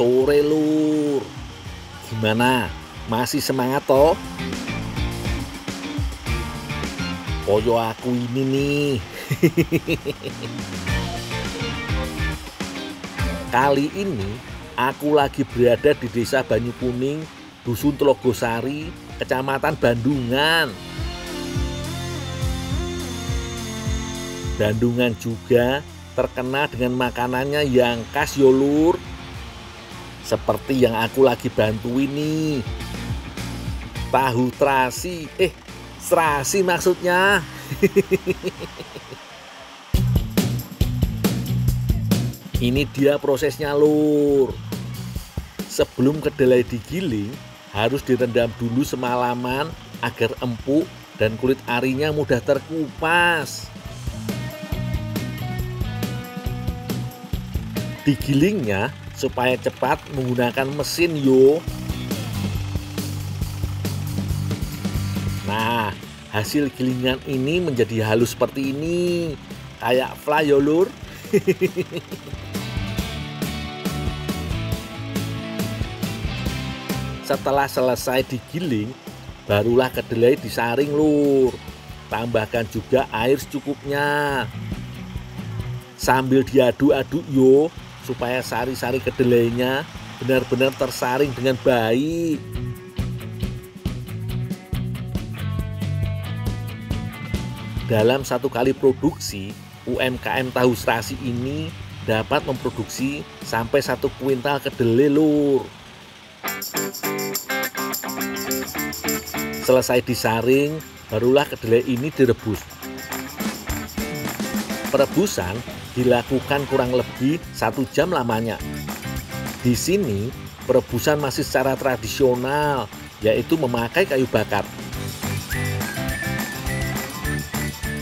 sore lur. Gimana? Masih semangat toh? Koyo aku ini nih. Kali ini aku lagi berada di Desa Banyukuning, Dusun Tlogosari, Kecamatan Bandungan. Bandungan juga terkenal dengan makanannya yang khas yo lur. Seperti yang aku lagi bantu ini. Tahu terasi, serasi maksudnya. Ini dia prosesnya lur. Sebelum kedelai digiling, harus direndam dulu semalaman agar empuk dan kulit arinya mudah terkupas. Digilingnya supaya cepat menggunakan mesin yo. Nah, hasil gilingan ini menjadi halus seperti ini, kayak fly yo lur. Setelah selesai digiling, barulah kedelai disaring lur. Tambahkan juga air secukupnya. Sambil diaduk-aduk yo, supaya sari-sari kedelainya benar-benar tersaring dengan baik. Dalam satu kali produksi, UMKM tahu serasi ini dapat memproduksi sampai 1 kuintal kedelai lur. Selesai disaring, barulah kedelai ini direbus. Perebusan dilakukan kurang lebih 1 jam lamanya. Di sini perebusan masih secara tradisional, yaitu memakai kayu bakar.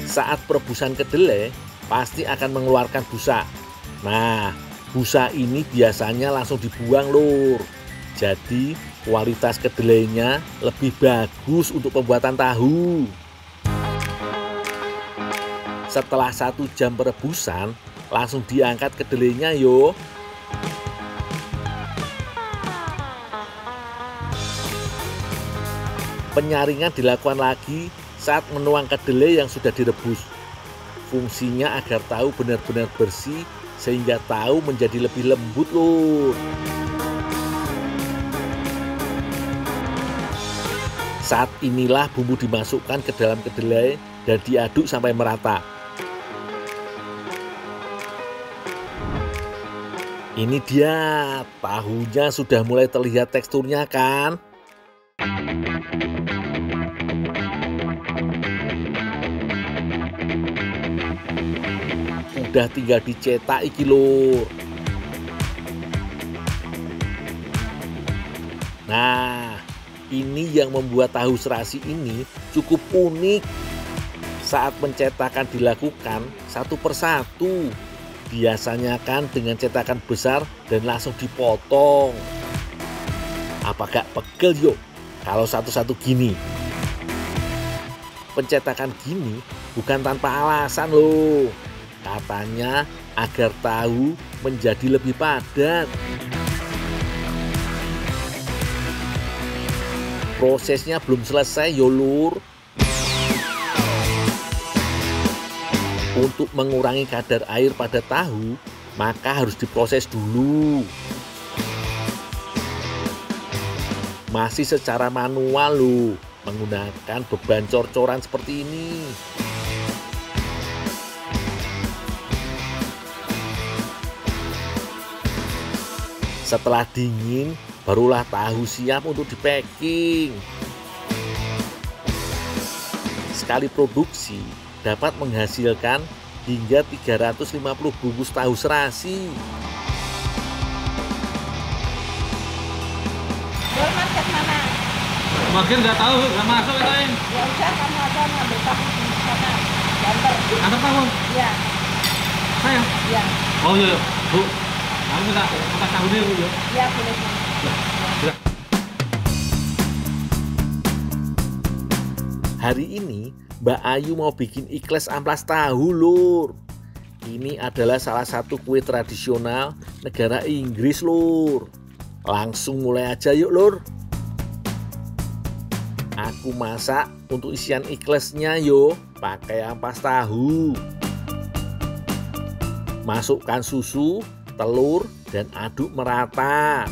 Saat perebusan kedelai pasti akan mengeluarkan busa. Nah, busa ini biasanya langsung dibuang lur. Jadi kualitas kedelainya lebih bagus untuk pembuatan tahu. Setelah 1 jam perebusan, langsung diangkat kedelainya yo. Penyaringan dilakukan lagi saat menuang kedelai yang sudah direbus. Fungsinya agar tahu benar-benar bersih sehingga tahu menjadi lebih lembut lur. Saat inilah bumbu dimasukkan ke dalam kedelai dan diaduk sampai merata. Ini dia, tahunya sudah mulai terlihat teksturnya kan? Udah tinggal dicetak iki lur. Nah, ini yang membuat tahu serasi ini cukup unik. Saat pencetakan dilakukan satu persatu. Biasanya kan dengan cetakan besar dan langsung dipotong. Apa gak pegel yuk kalau satu-satu gini? Pencetakan gini bukan tanpa alasan loh. Katanya agar tahu menjadi lebih padat. Prosesnya belum selesai yo lur. Untuk mengurangi kadar air pada tahu, maka harus diproses dulu. Masih secara manual loh, menggunakan beban cor-coran seperti ini. Setelah dingin, barulah tahu siap untuk di-packing. Sekali produksi dapat menghasilkan hingga 350 bungkus tahu serasi. Market mana? Market nggak tahu, nggak masuk itu yang. Ya udah kamu aja ngambil tahu di sana. Ganter. Antar tahu? Iya. Saya? Iya. Oh iya, Bu. Aku minta makan tahu dulu ya. Iya boleh. Ya. Hari ini Mbak Ayu mau bikin ikles amplas tahu lur. Ini adalah salah satu kue tradisional negara Inggris lur. Langsung mulai aja yuk lur. Aku masak untuk isian iklesnya yo, pakai ampas tahu. Masukkan susu, telur, dan aduk merata.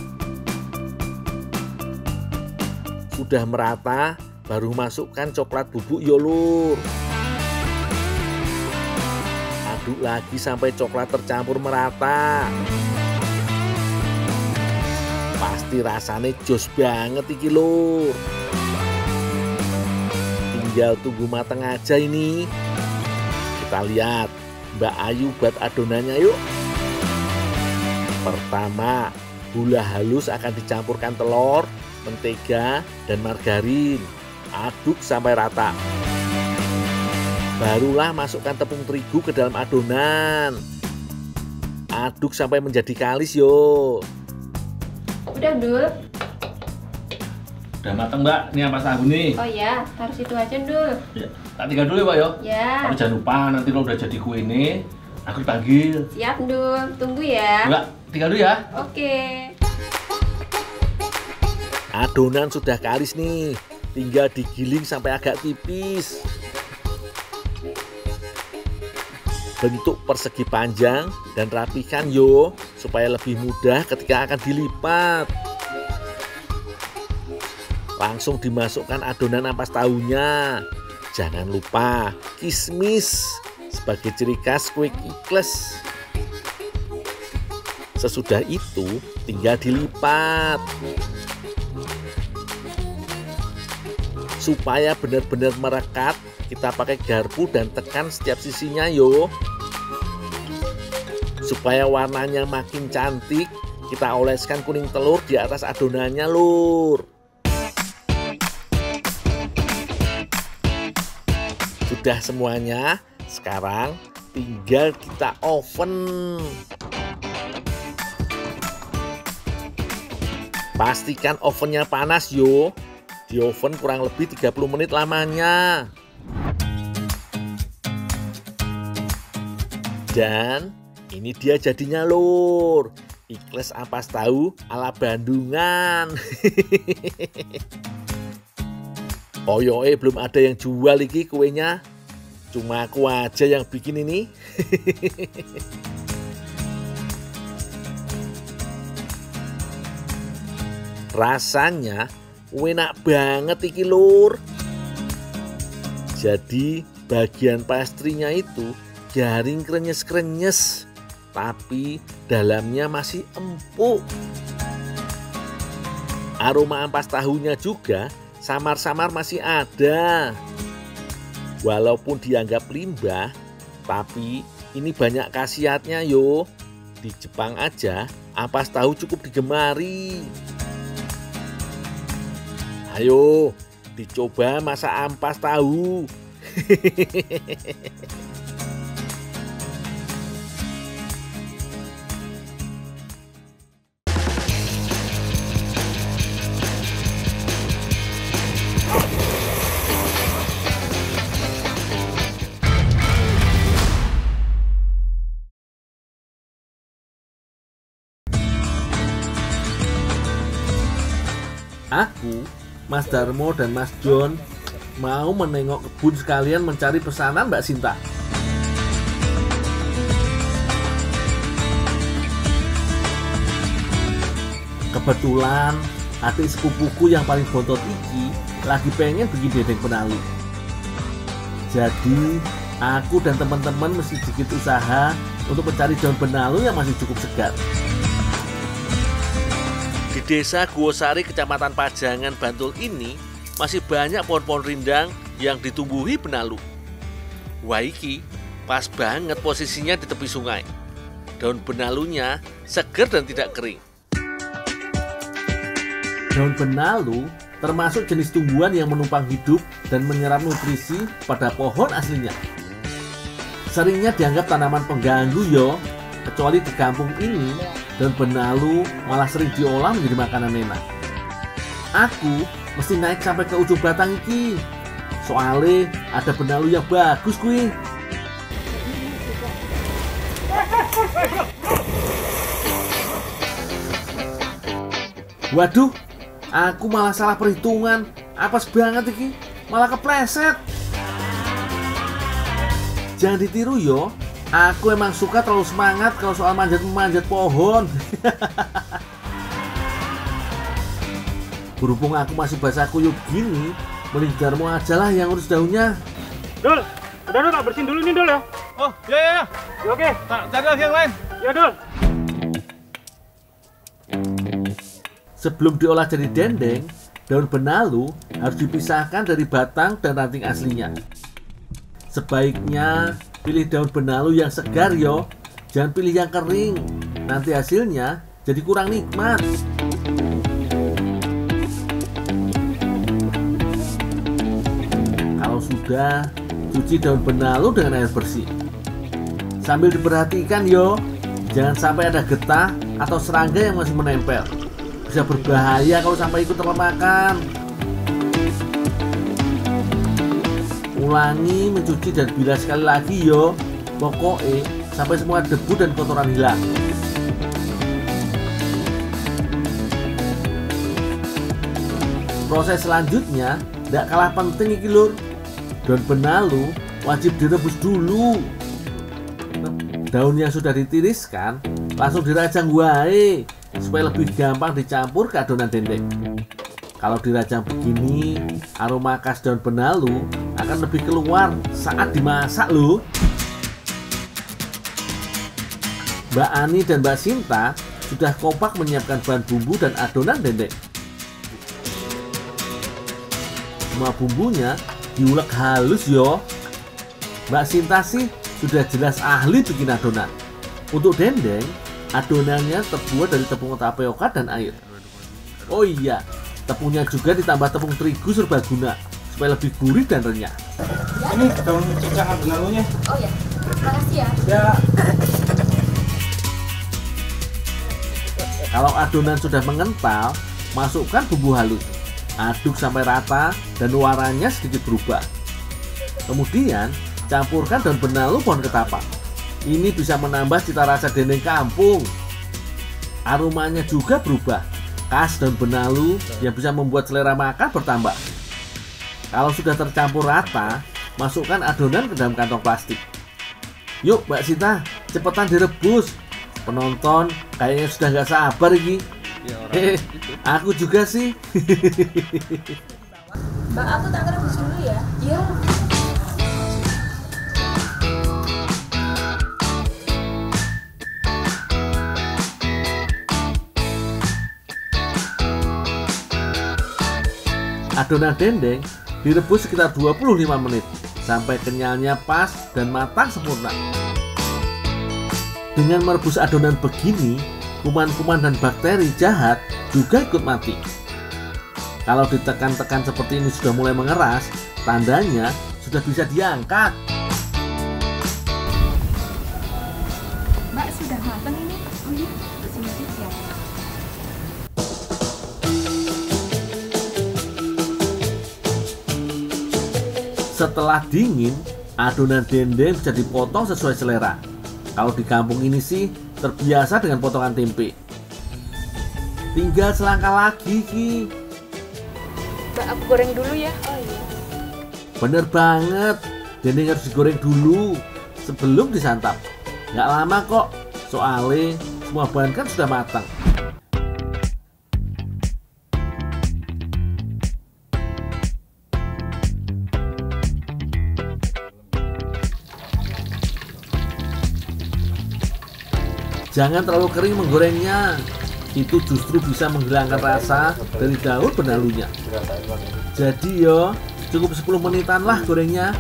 Sudah merata, baru masukkan coklat bubuk yo lur. Aduk lagi sampai coklat tercampur merata. Pasti rasanya jos banget iki lur. Tinggal tunggu mateng aja ini. Kita lihat Mbak Ayu buat adonannya yuk. Pertama, gula halus akan dicampurkan telur, mentega, dan margarin. Aduk sampai rata. Barulah masukkan tepung terigu ke dalam adonan. Aduk sampai menjadi kalis yuk. Udah Dul. Udah matang Mbak, ini ampas tahu nih. Oh ya, taruh situ aja Dul. Ya, tak tinggal dulu ya Mbak yo. Ya. Tapi jangan lupa nanti kalau udah jadi kue ini, aku dipanggil. Siap Dul, tunggu ya. Mbak, tinggal dulu ya. Oke. Adonan sudah kalis nih, tinggal digiling sampai agak tipis. Bentuk persegi panjang dan rapikan yo, supaya lebih mudah ketika akan dilipat. Langsung dimasukkan adonan ampas tahunya. Jangan lupa kismis sebagai ciri khas kue ikles. Sesudah itu tinggal dilipat. Supaya benar-benar merekat, kita pakai garpu dan tekan setiap sisinya yo. Supaya warnanya makin cantik, kita oleskan kuning telur di atas adonannya lur. Sudah semuanya, sekarang tinggal kita oven. Pastikan ovennya panas yo. Di oven kurang lebih 30 menit lamanya. Dan ini dia jadinya lur. Ikles ampas tahu ala Bandungan. Koyoke belum ada yang jual iki kuenya. Cuma aku aja yang bikin ini. Rasanya enak banget iki lur. Jadi bagian pastrinya itu garing krenyes-krenyes, tapi dalamnya masih empuk. Aroma ampas tahunya juga samar-samar masih ada. Walaupun dianggap limbah, tapi ini banyak khasiatnya yo. Di Jepang aja ampas tahu cukup digemari. Ayo, dicoba masak ampas tahu. Aku, Mas Darmo dan Mas John mau menengok kebun sekalian mencari pesanan Mbak Sinta. Kebetulan adik sepupuku yang paling bontot iki lagi pengen bikin dendeng penalu. Jadi aku dan teman-teman mesti sedikit usaha untuk mencari daun penalu yang masih cukup segar. Di desa Guosari, Kecamatan Pajangan, Bantul ini masih banyak pohon-pohon rindang yang ditumbuhi benalu. Wah iki pas banget posisinya di tepi sungai. Daun benalunya segar dan tidak kering. Daun benalu termasuk jenis tumbuhan yang menumpang hidup dan menyerap nutrisi pada pohon aslinya. Seringnya dianggap tanaman pengganggu yo, kecuali di kampung ini daun benalu malah sering diolah menjadi makanan enak. Aku mesti naik sampai ke ujung batang iki. Soalnya ada benalu yang bagus kuy. Waduh, aku malah salah perhitungan. Apes banget iki, malah kepleset. Jangan ditiru yo. Aku emang suka terlalu semangat kalau soal manjat pohon. Berhubung aku masih basah kuyup gini, mending Darmo aja lah yang urus daunnya. Dul, udah Dul, tak bersihin dulu nih Dul ya. Oh, ya. Ya, oke. Tak cari lagi yang lain. Ya Dul. Sebelum diolah jadi dendeng, daun benalu harus dipisahkan dari batang dan ranting aslinya. Sebaiknya pilih daun benalu yang segar yo, jangan pilih yang kering. Nanti hasilnya jadi kurang nikmat. Kalau sudah, cuci daun benalu dengan air bersih. Sambil diperhatikan yo, jangan sampai ada getah atau serangga yang masih menempel. Bisa berbahaya kalau sampai ikut termakan. Ulangi mencuci dan bilas sekali lagi yo. Pokoknya sampai semua debu dan kotoran hilang. Proses selanjutnya tidak kalah penting iki lur. Daun benalu wajib direbus dulu. Daun yang sudah ditiriskan langsung dirajang wae supaya lebih gampang dicampur ke adonan dendeng. Kalau dirajang begini, aroma khas daun benalu akan lebih keluar saat dimasak loh. Mbak Ani dan Mbak Sinta sudah kompak menyiapkan bahan bumbu dan adonan dendeng. Semua bumbunya diulek halus yo. Mbak Sinta sih sudah jelas ahli bikin adonan. Untuk dendeng, adonannya terbuat dari tepung tapioka dan air. Oh iya, tepungnya juga ditambah tepung terigu serbaguna supaya lebih gurih dan renyah. Ini daun cincang benalunya. Oh ya, makasih ya. Ya. Kalau adonan sudah mengental, masukkan bumbu halus. Aduk sampai rata dan warnanya sedikit berubah. Kemudian, campurkan daun benalu pohon ketapang. Ini bisa menambah cita rasa dendeng kampung. Aromanya juga berubah, khas daun benalu yang bisa membuat selera makan bertambah. Kalau sudah tercampur rata, masukkan adonan ke dalam kantong plastik. Yuk Mbak Sinta, cepetan direbus. Penonton kayaknya sudah nggak sabar iki. Aku juga sih. Mbak, aku tak rebus dulu ya. Iya. Adonan dendeng direbus sekitar 25 menit sampai kenyalnya pas dan matang sempurna. Dengan merebus adonan begini, kuman-kuman dan bakteri jahat juga ikut mati. Kalau ditekan-tekan seperti ini sudah mulai mengeras, tandanya sudah bisa diangkat. Mbak, sudah matang ini. Oh iya, sini ya. Setelah dingin, adonan dendeng bisa dipotong sesuai selera. Kalau di kampung ini sih terbiasa dengan potongan tempe. Tinggal selangkah lagi ki. Mbak, aku goreng dulu ya. Oh iya. Bener banget, dendeng harus digoreng dulu sebelum disantap. Nggak lama kok, soalnya semua bahan kan sudah matang. Jangan terlalu kering menggorengnya, itu justru bisa menghilangkan rasa dari daun benalunya. Jadi yo, cukup 10 menitan lah gorengnya.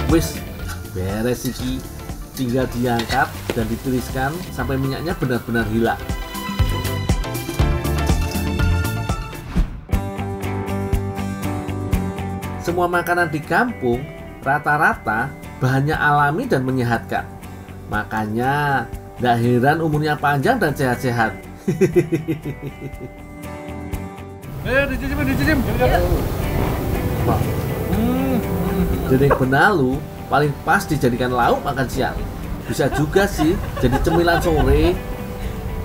Wis, beres iki. Tinggal diangkat dan ditiriskan sampai minyaknya benar-benar hilang. Semua makanan di kampung rata-rata bahannya alami dan menyehatkan. Makanya gak heran umurnya panjang dan sehat-sehat. Dicicip. Pak. Dendeng benalu paling pas dijadikan lauk makan siang. Bisa juga sih jadi cemilan sore.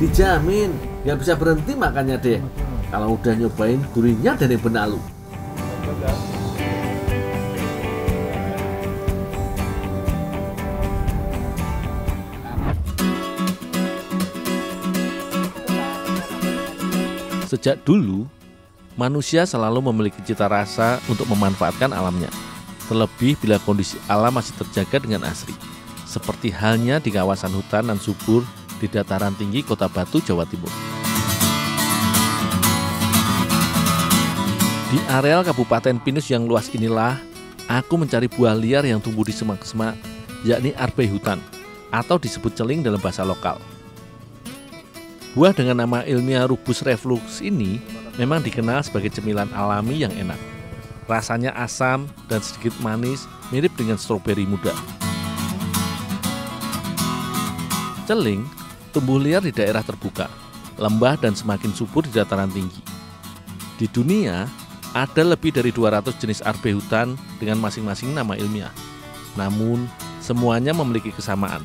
Dijamin nggak bisa berhenti makannya deh kalau udah nyobain gurihnya dendeng benalu. Sejak dulu, manusia selalu memiliki cita rasa untuk memanfaatkan alamnya, terlebih bila kondisi alam masih terjaga dengan asri, seperti halnya di kawasan hutan dan subur di dataran tinggi Kota Batu, Jawa Timur. Di areal Kabupaten Pinus yang luas inilah, aku mencari buah liar yang tumbuh di semak-semak, yakni arbei hutan, atau disebut celing dalam bahasa lokal. Buah dengan nama ilmiah Rubus reflux ini memang dikenal sebagai cemilan alami yang enak. Rasanya asam dan sedikit manis, mirip dengan stroberi muda. Celing tumbuh liar di daerah terbuka, lembah dan semakin subur di dataran tinggi. Di dunia, ada lebih dari 200 jenis arbei hutan dengan masing-masing nama ilmiah. Namun, semuanya memiliki kesamaan,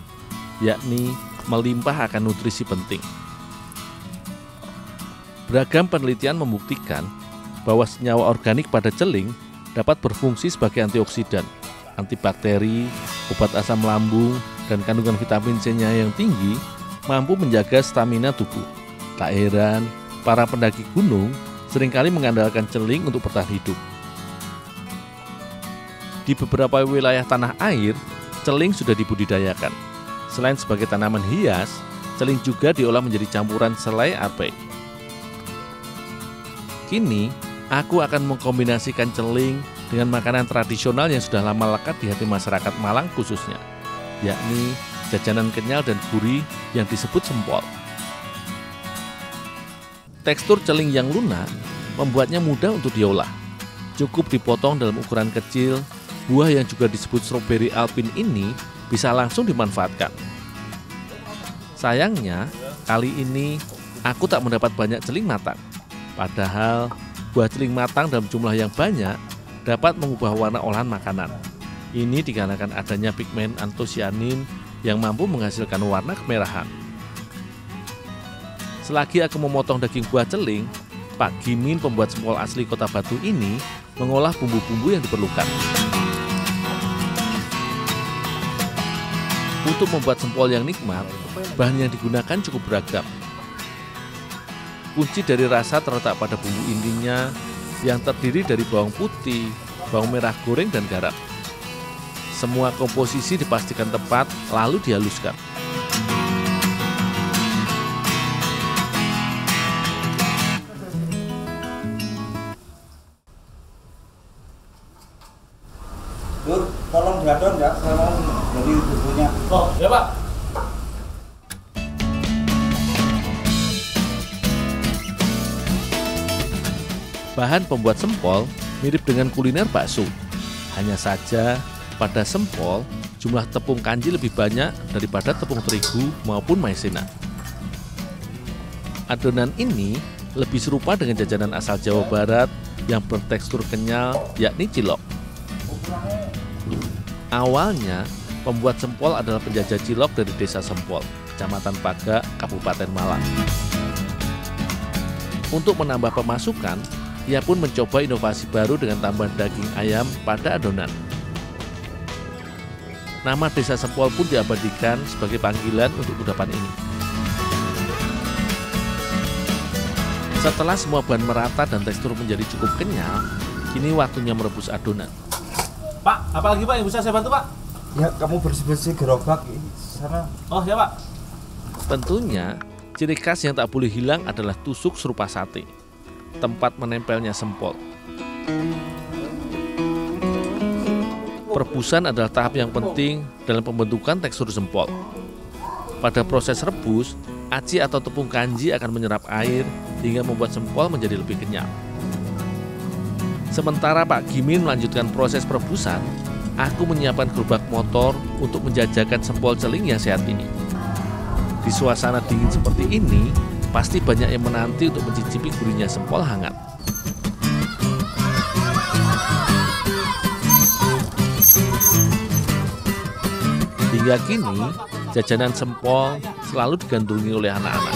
yakni melimpah akan nutrisi penting. Beragam penelitian membuktikan bahwa senyawa organik pada celing dapat berfungsi sebagai antioksidan, antibakteri, obat asam lambung, dan kandungan vitamin C-nya yang tinggi mampu menjaga stamina tubuh. Tak heran, para pendaki gunung seringkali mengandalkan celing untuk bertahan hidup. Di beberapa wilayah tanah air, celing sudah dibudidayakan. Selain sebagai tanaman hias, celing juga diolah menjadi campuran selai arbei. Kini, aku akan mengkombinasikan celing dengan makanan tradisional yang sudah lama lekat di hati masyarakat Malang khususnya, yakni jajanan kenyal dan gurih yang disebut sempol. Tekstur celing yang lunak membuatnya mudah untuk diolah. Cukup dipotong dalam ukuran kecil, buah yang juga disebut stroberi alpin ini bisa langsung dimanfaatkan. Sayangnya, kali ini aku tak mendapat banyak celing matang. Padahal, buah celing matang dalam jumlah yang banyak dapat mengubah warna olahan makanan. Ini dikarenakan adanya pigmen antosianin yang mampu menghasilkan warna kemerahan. Selagi aku memotong daging buah celing, Pak Gimin, pembuat sempol asli Kota Batu ini, mengolah bumbu-bumbu yang diperlukan. Untuk membuat sempol yang nikmat, bahan yang digunakan cukup beragam. Kunci dari rasa terletak pada bumbu intinya yang terdiri dari bawang putih, bawang merah goreng, dan garam. Semua komposisi dipastikan tepat, lalu dihaluskan. Dur, tolong diadon ya, saya mau beli bumbunya. Oh, ya Pak. Bahan pembuat sempol mirip dengan kuliner bakso. Hanya saja pada sempol jumlah tepung kanji lebih banyak daripada tepung terigu maupun maizena. Adonan ini lebih serupa dengan jajanan asal Jawa Barat yang bertekstur kenyal, yakni cilok. Awalnya, pembuat sempol adalah penjajah cilok dari Desa Sempol, Kecamatan Pagak, Kabupaten Malang. Untuk menambah pemasukan, ia pun mencoba inovasi baru dengan tambahan daging ayam pada adonan. Nama Desa Sempol pun diabadikan sebagai panggilan untuk kudapan ini. Setelah semua bahan merata dan tekstur menjadi cukup kenyal, kini waktunya merebus adonan. Pak, apa lagi Pak yang bisa saya bantu Pak? Ya, kamu bersih-bersih gerobak di sana. Oh ya Pak. Tentunya, ciri khas yang tak boleh hilang adalah tusuk serupa sate, tempat menempelnya sempol. Perebusan adalah tahap yang penting dalam pembentukan tekstur sempol. Pada proses rebus, aci atau tepung kanji akan menyerap air hingga membuat sempol menjadi lebih kenyal. Sementara Pak Gimin melanjutkan proses perebusan, aku menyiapkan gerobak motor untuk menjajakan sempol celing yang sehat ini. Di suasana dingin seperti ini, pasti banyak yang menanti untuk mencicipi gurihnya sempol hangat. Hingga kini, jajanan sempol selalu digandrungi oleh anak-anak.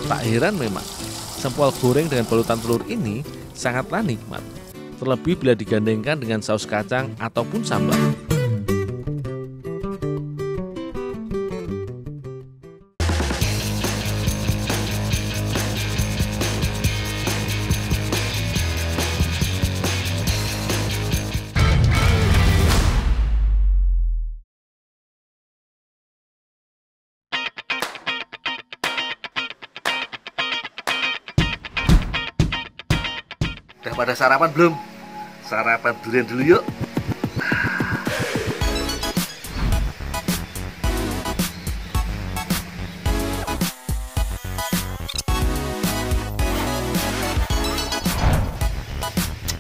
Tak heran memang, sempol goreng dengan balutan telur ini sangatlah nikmat. Terlebih bila digandengkan dengan saus kacang ataupun sambal. Udah pada sarapan belum? Sarapan durian dulu yuk.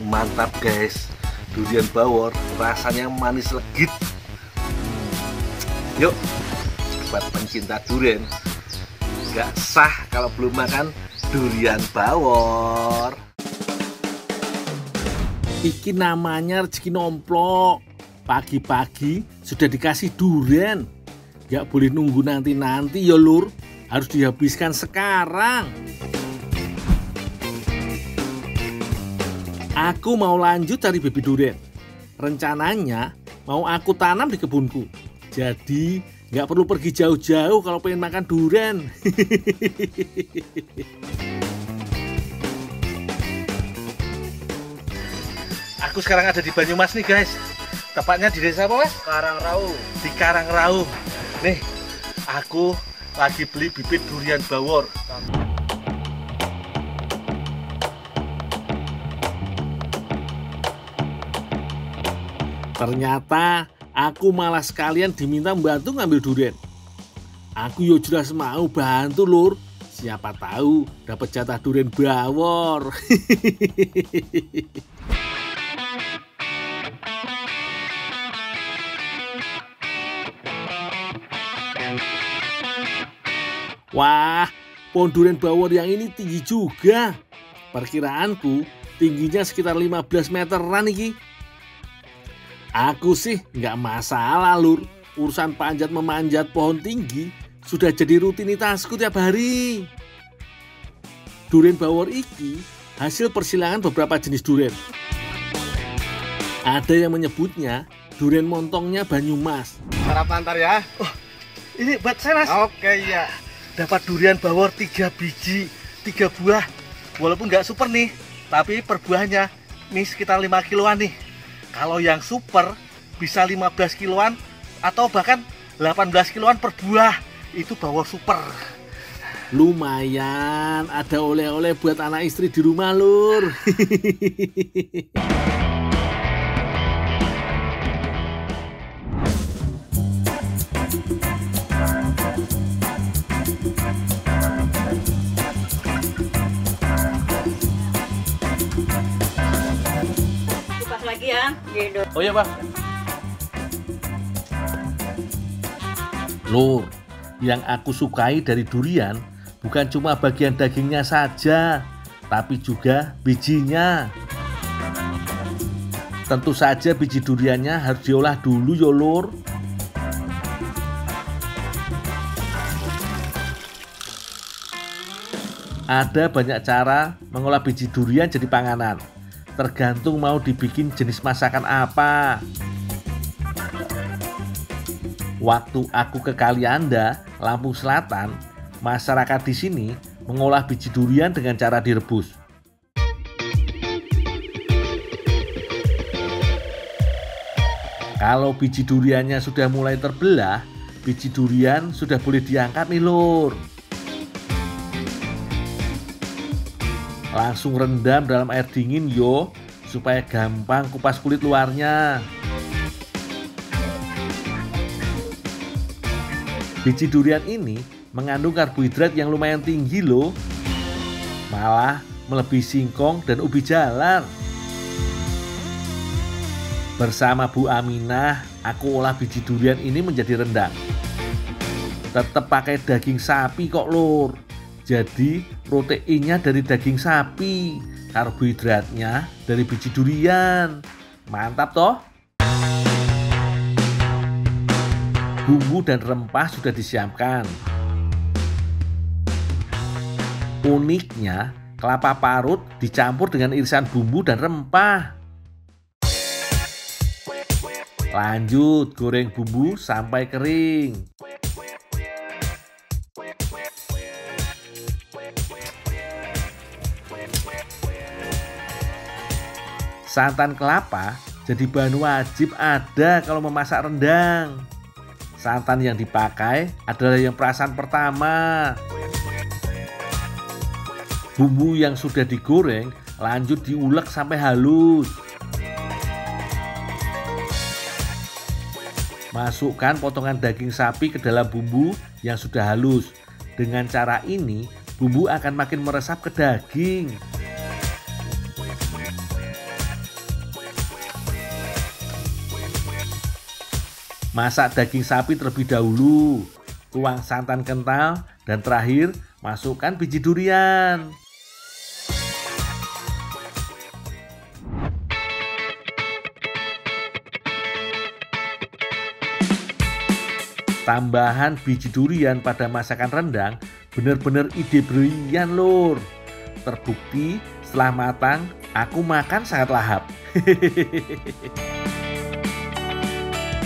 Mantap guys, durian bawor rasanya manis legit. Yuk, buat pencinta durian, gak sah kalau belum makan durian bawor. Iki namanya rezeki nomplok. Pagi-pagi sudah dikasih durian. Gak boleh nunggu nanti-nanti ya lur. Harus dihabiskan sekarang. Aku mau lanjut cari baby durian. Rencananya mau aku tanam di kebunku. Jadi gak perlu pergi jauh-jauh kalau pengen makan durian. Aku sekarang ada di Banyumas nih guys. Tepatnya di desa apa mas? Karangrau. Di Karangrau. Nih, aku lagi beli bibit durian bawor. Ternyata aku malah sekalian diminta membantu ngambil durian. Aku yo jelas mau bantu lur. Siapa tahu dapat jatah durian bawor. Wah, pohon durian bawor yang ini tinggi juga. Perkiraanku tingginya sekitar 15 meteran iki. Aku sih nggak masalah lur. Urusan panjat memanjat pohon tinggi sudah jadi rutinitasku tiap hari. Durian bawor iki hasil persilangan beberapa jenis durian. Ada yang menyebutnya durian montongnya Banyumas. Sarapan ntar ya. Oh, ini buat saya mas. Oke ya. Dapat durian bawor 3 biji, 3 buah. Walaupun nggak super nih, tapi per buahnya nih sekitar 5 kiloan nih. Kalau yang super bisa 15 kiloan atau bahkan 18 kiloan per buah. Itu bawor super. Lumayan, ada oleh-oleh buat anak istri di rumah lur. Oh iya bang. Lur, yang aku sukai dari durian bukan cuma bagian dagingnya saja, tapi juga bijinya. Tentu saja biji duriannya harus diolah dulu ya lur. Ada banyak cara mengolah biji durian jadi panganan. Tergantung mau dibikin jenis masakan apa. Waktu aku ke Kalianda, Lampung Selatan, masyarakat di sini mengolah biji durian dengan cara direbus. Kalau biji duriannya sudah mulai terbelah, biji durian sudah boleh diangkat nih lur. Langsung rendam dalam air dingin yo, supaya gampang kupas kulit luarnya. Biji durian ini mengandung karbohidrat yang lumayan tinggi loh. Malah melebihi singkong dan ubi jalar. Bersama Bu Aminah, aku olah biji durian ini menjadi rendang. Tetap pakai daging sapi kok lur. Jadi proteinnya dari daging sapi, karbohidratnya dari biji durian. Mantap toh? Bumbu dan rempah sudah disiapkan. Uniknya, kelapa parut dicampur dengan irisan bumbu dan rempah. Lanjut goreng bumbu sampai kering. Santan kelapa jadi bahan wajib ada kalau memasak rendang. Santan yang dipakai adalah yang perasan pertama. Bumbu yang sudah digoreng lanjut diulek sampai halus. Masukkan potongan daging sapi ke dalam bumbu yang sudah halus. Dengan cara ini, bumbu akan makin meresap ke daging. Masak daging sapi terlebih dahulu. Tuang santan kental dan terakhir masukkan biji durian. Tambahan biji durian pada masakan rendang benar-benar ide brilian lur. Terbukti setelah matang aku makan sangat lahap.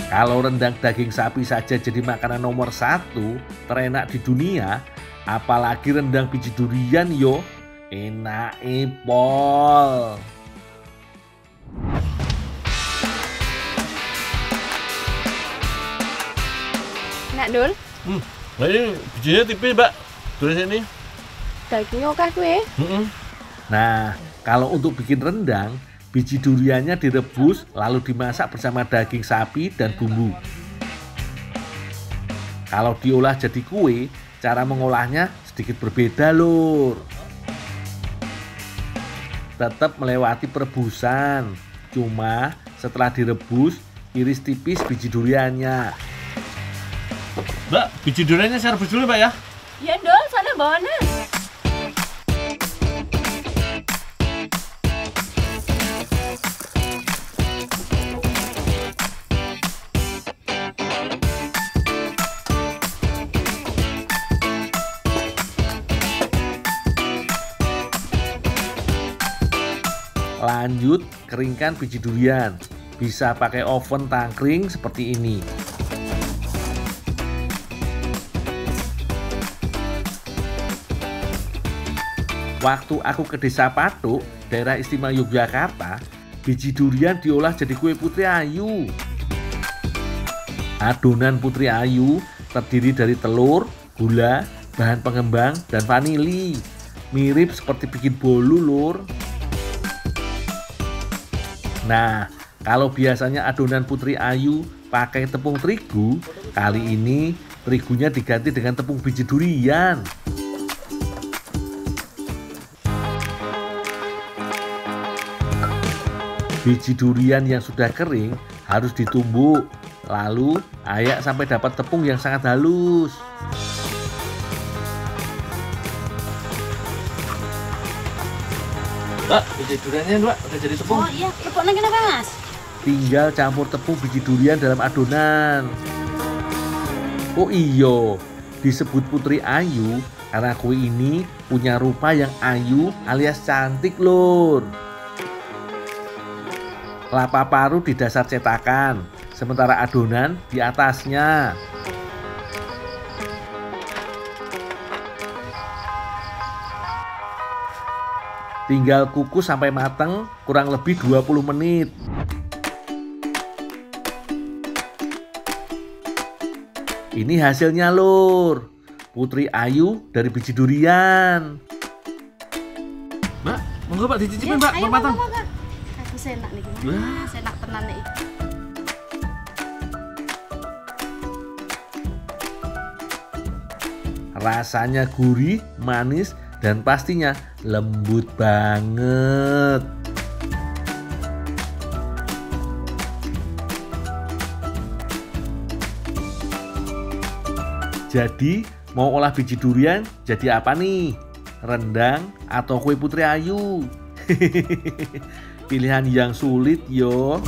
Kalau rendang daging sapi saja jadi makanan nomor 1 terenak di dunia, apalagi rendang biji durian yo, enak pol. Nak Dul, Nah ini bijinya tipis mbak, tulis ini. dagingnya oke kue. Nah, kalau untuk bikin rendang, biji duriannya direbus lalu dimasak bersama daging sapi dan bumbu. Kalau diolah jadi kue, cara mengolahnya sedikit berbeda lur. Tetap melewati perebusan, cuma setelah direbus, iris tipis biji duriannya. Mbak, biji duriannya saya rebus dulu mbak ya. Ya Dul, sana bawana. Lanjut, keringkan biji durian. Bisa pakai oven tangkring seperti ini. Waktu aku ke Desa Patuk, daerah istimewa Yogyakarta, biji durian diolah jadi kue Putri Ayu. Adonan Putri Ayu terdiri dari telur, gula, bahan pengembang, dan vanili. Mirip seperti bikin bolu lur. Nah, kalau biasanya adonan Putri Ayu pakai tepung terigu, kali ini terigunya diganti dengan tepung biji durian. Biji durian yang sudah kering harus ditumbuk, lalu ayak sampai dapat tepung yang sangat halus. Mbak, biji duriannya mbak udah jadi tepung. Oh iya, tepungnya kenapa Mas? Tinggal campur tepung biji durian dalam adonan. Oh iyo, disebut Putri Ayu karena kue ini punya rupa yang ayu alias cantik lur. Kelapa parut di dasar cetakan, sementara adonan di atasnya. Tinggal kukus sampai matang kurang lebih 20 menit. Ini hasilnya lur, Putri Ayu dari biji durian. Mbak, monggo mbak dicicipin mbak, ayo, matang. Aku senak nih gimana? Senak tenan nih. Rasanya gurih, manis, dan pastinya lembut banget. Jadi mau olah biji durian jadi apa nih? Rendang atau kue Putri Ayu? Pilihan yang sulit yo.